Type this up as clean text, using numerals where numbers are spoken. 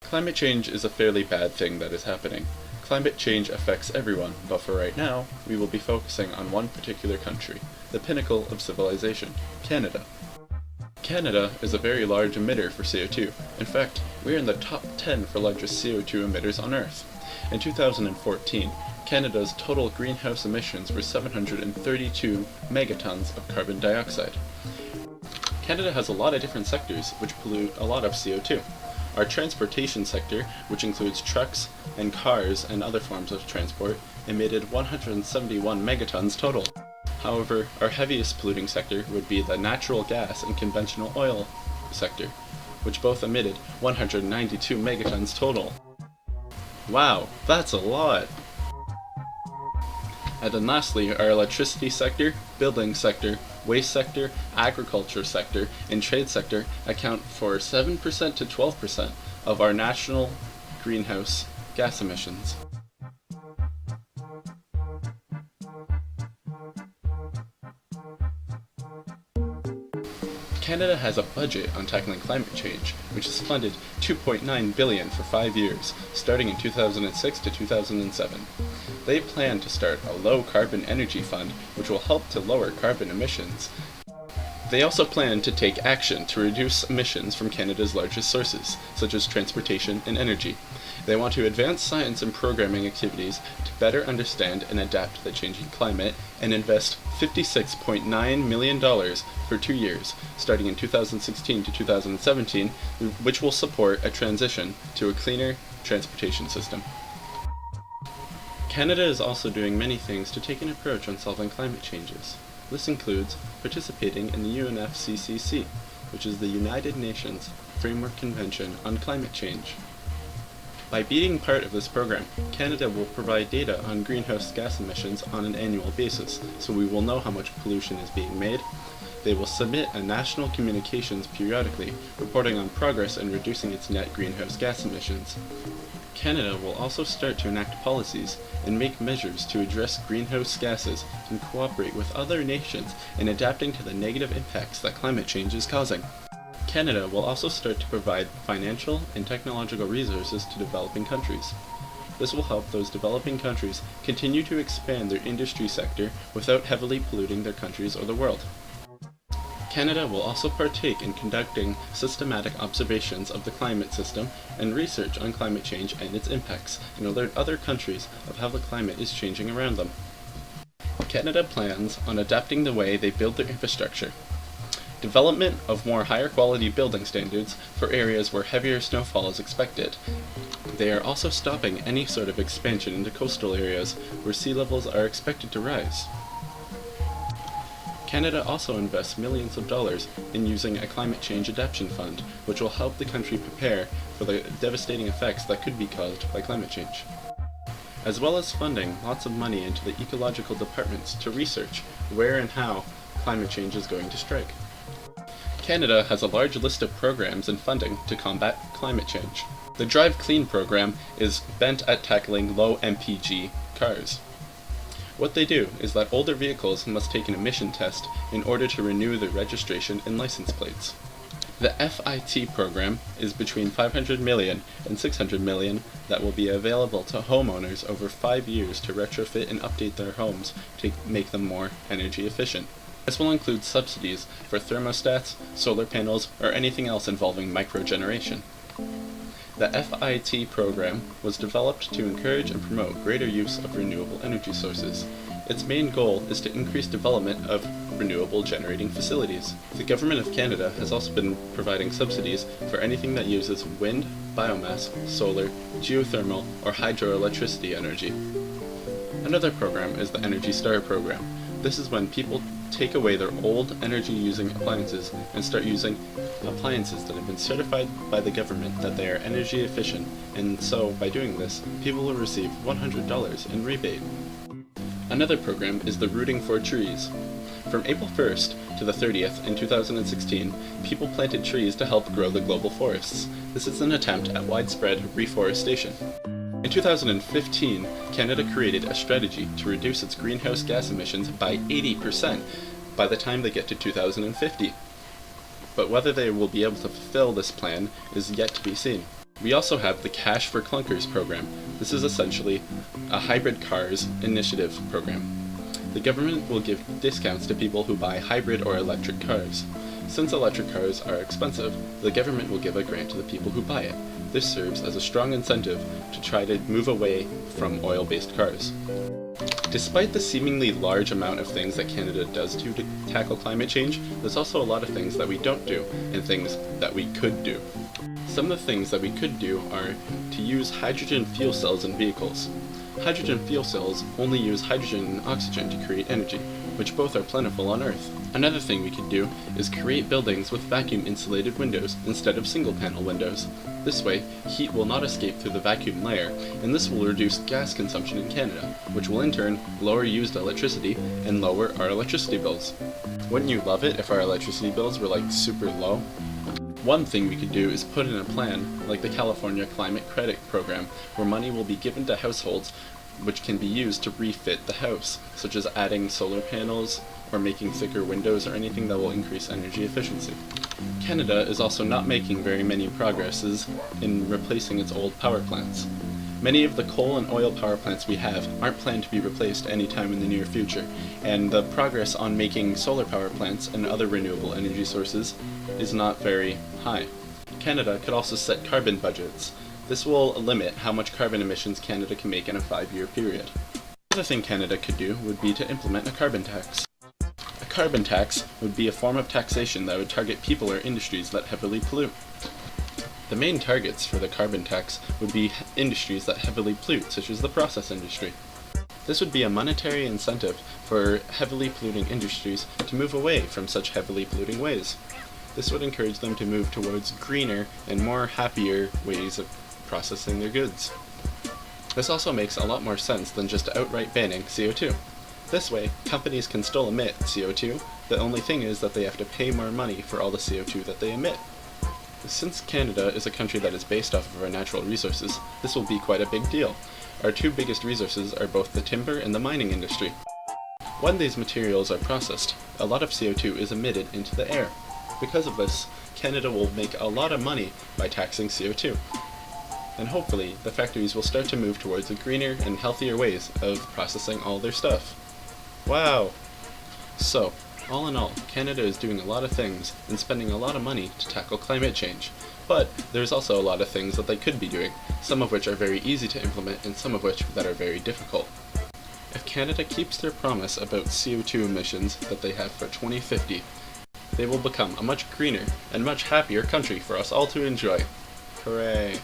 Climate change is a fairly bad thing that is happening. Climate change affects everyone, but for right now, we will be focusing on one particular country, the pinnacle of civilization, Canada. Canada is a very large emitter for CO2. In fact, we are in the top 10 for largest CO2 emitters on Earth. In 2014, Canada's total greenhouse emissions were 732 megatons of carbon dioxide. Canada has a lot of different sectors which pollute a lot of CO2. Our transportation sector, which includes trucks and cars and other forms of transport, emitted 171 megatons total. However, our heaviest polluting sector would be the natural gas and conventional oil sector, which both emitted 192 megatons total. Wow, that's a lot! And then lastly, our electricity sector, building sector, waste sector, agriculture sector, and trade sector account for 7% to 12% of our national greenhouse gas emissions. Canada has a budget on tackling climate change, which has funded $2.9 billion for 5 years, starting in 2006 to 2007. They plan to start a low-carbon energy fund, which will help to lower carbon emissions. They also plan to take action to reduce emissions from Canada's largest sources, such as transportation and energy. They want to advance science and programming activities to better understand and adapt to the changing climate and invest $56.9 million for 2 years, starting in 2016 to 2017, which will support a transition to a cleaner transportation system. Canada is also doing many things to take an approach on solving climate changes. This includes participating in the UNFCCC, which is the United Nations Framework Convention on Climate Change. By being part of this program, Canada will provide data on greenhouse gas emissions on an annual basis, so we will know how much pollution is being made. They will submit a national communications periodically, reporting on progress in reducing its net greenhouse gas emissions. Canada will also start to enact policies and make measures to address greenhouse gases and cooperate with other nations in adapting to the negative impacts that climate change is causing. Canada will also start to provide financial and technological resources to developing countries. This will help those developing countries continue to expand their industry sector without heavily polluting their countries or the world. Canada will also partake in conducting systematic observations of the climate system and research on climate change and its impacts, and alert other countries of how the climate is changing around them. Canada plans on adapting the way they build their infrastructure. Development of more higher quality building standards for areas where heavier snowfall is expected. They are also stopping any sort of expansion into coastal areas where sea levels are expected to rise. Canada also invests millions of dollars in using a climate change adaptation fund, which will help the country prepare for the devastating effects that could be caused by climate change, as well as funding lots of money into the ecological departments to research where and how climate change is going to strike. Canada has a large list of programs and funding to combat climate change. The Drive Clean program is bent at tackling low MPG cars. What they do is that older vehicles must take an emission test in order to renew their registration and license plates. The FIT program is between $500 million and $600 million that will be available to homeowners over 5 years to retrofit and update their homes to make them more energy efficient. This will include subsidies for thermostats, solar panels, or anything else involving microgeneration. The FIT program was developed to encourage and promote greater use of renewable energy sources. Its main goal is to increase development of renewable generating facilities. The Government of Canada has also been providing subsidies for anything that uses wind, biomass, solar, geothermal, or hydroelectricity energy. Another program is the Energy Star program. This is when people take away their old energy-using appliances and start using appliances that have been certified by the government that they are energy efficient, and so by doing this, people will receive $100 in rebate. Another program is the Rooting for Trees. From April 1st to the 30th in 2016, people planted trees to help grow the global forests. This is an attempt at widespread reforestation. In 2015, Canada created a strategy to reduce its greenhouse gas emissions by 80% by the time they get to 2050. But whether they will be able to fulfill this plan is yet to be seen. We also have the Cash for Clunkers program. This is essentially a hybrid cars initiative program. The government will give discounts to people who buy hybrid or electric cars. Since electric cars are expensive, the government will give a grant to the people who buy it. This serves as a strong incentive to try to move away from oil-based cars. Despite the seemingly large amount of things that Canada does to tackle climate change, there's also a lot of things that we don't do, and things that we could do. Some of the things that we could do are to use hydrogen fuel cells in vehicles. Hydrogen fuel cells only use hydrogen and oxygen to create energy, which both are plentiful on Earth. Another thing we could do is create buildings with vacuum-insulated windows instead of single-panel windows. This way, heat will not escape through the vacuum layer, and this will reduce gas consumption in Canada, which will in turn lower used electricity and lower our electricity bills. Wouldn't you love it if our electricity bills were like super low? One thing we could do is put in a plan like the California Climate Credit Program, where money will be given to households which can be used to refit the house, such as adding solar panels or making thicker windows or anything that will increase energy efficiency. Canada is also not making very many progresses in replacing its old power plants. Many of the coal and oil power plants we have aren't planned to be replaced anytime in the near future, and the progress on making solar power plants and other renewable energy sources is not very high. Canada could also set carbon budgets. This will limit how much carbon emissions Canada can make in a 5-year period. Another thing Canada could do would be to implement a carbon tax. A carbon tax would be a form of taxation that would target people or industries that heavily pollute. The main targets for the carbon tax would be industries that heavily pollute, such as the process industry. This would be a monetary incentive for heavily polluting industries to move away from such heavily polluting ways. This would encourage them to move towards greener and more happier ways of processing their goods. This also makes a lot more sense than just outright banning CO2. This way, companies can still emit CO2, the only thing is that they have to pay more money for all the CO2 that they emit. Since Canada is a country that is based off of our natural resources, this will be quite a big deal. Our two biggest resources are both the timber and the mining industry. When these materials are processed, a lot of CO2 is emitted into the air. Because of this, Canada will make a lot of money by taxing CO2. And hopefully, the factories will start to move towards the greener and healthier ways of processing all their stuff. Wow! So, all in all, Canada is doing a lot of things and spending a lot of money to tackle climate change. But there's also a lot of things that they could be doing, some of which are very easy to implement and some of which that are very difficult. If Canada keeps their promise about CO2 emissions that they have for 2050, they will become a much greener and much happier country for us all to enjoy. Hooray!